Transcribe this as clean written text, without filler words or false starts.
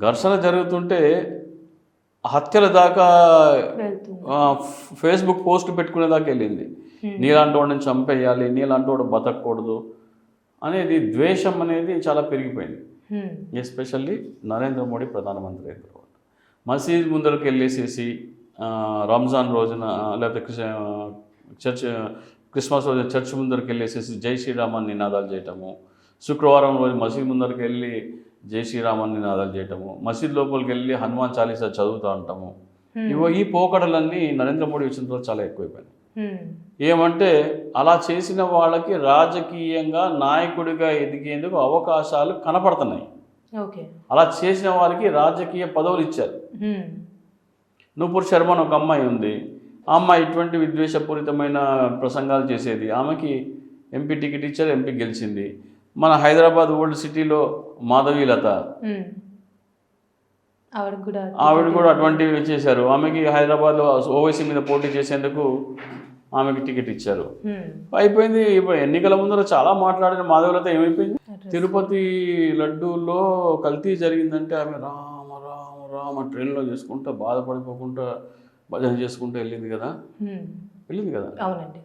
ఘర్షణ జరుగుతుంటే హత్యల దాకా వెళ్తుంది. ఫేస్బుక్ పోస్ట్ పెట్టుకునే దాకా వెళ్ళింది. నీలాంటి వాడిని చంపేయాలి, నీలాంటి వాడు బతకూడదు అనేది ద్వేషం అనేది చాలా పెరిగిపోయింది. ఎస్పెషల్లీ నరేంద్ర మోడీ ప్రధానమంత్రి అయిన తర్వాత మసీద్ ముందరకు వెళ్ళేసేసి రంజాన్ రోజున లేకపోతే క్రిస్మస్ రోజున చర్చ్ ముందరకు వెళ్ళేసేసి జై శ్రీరామ్ అని నినాదాలు చేయటము, శుక్రవారం రోజు మసీద్ ముందరకు వెళ్ళి జై శ్రీరామ్ అని నినాదాలు చేయటము, మసీద్ లోపలికి వెళ్ళి హనుమాన్ చాలీసా చదువుతూ ఉంటాము. ఈ పోకడలన్నీ నరేంద్ర మోడీ వచ్చిన తర్వాత చాలా ఎక్కువైపోయినాయి. ఏమంటే అలా చేసిన వాళ్ళకి రాజకీయంగా నాయకుడిగా ఎదిగేందుకు అవకాశాలు కనపడుతున్నాయి. అలా చేసిన వాళ్ళకి రాజకీయ పదవులు ఇచ్చారు. నూపూర్ శర్మ అని ఒక అమ్మాయి ఉంది. ఆ అమ్మాయి ఇటువంటి విద్వేషపూరితమైన ప్రసంగాలు చేసేది. ఆమెకి ఎంపీ టికెట్ ఇచ్చారు, ఎంపీ గెలిచింది. మన హైదరాబాద్ ఓల్డ్ సిటీలో మాధవీలత, ఆవిడ కూడా అటువంటివి చేశారు. ఆమెకి హైదరాబాద్లో ఓవైసీ మీద పోటీ చేసేందుకు ఆమెకి టికెట్ ఇచ్చారు. అయిపోయింది. ఇప్పుడు ఎన్నికల ముందర చాలా మాట్లాడిన మాధవీలత ఏమైపోయింది? తిరుపతి లడ్డూలో కల్తీ జరిగిందంటే ఆమె రామ రామ రామ ట్రైన్లో చేసుకుంటా బాధపడిపోకుండా భజన చేసుకుంటూ వెళ్ళింది కదా. అవునండి.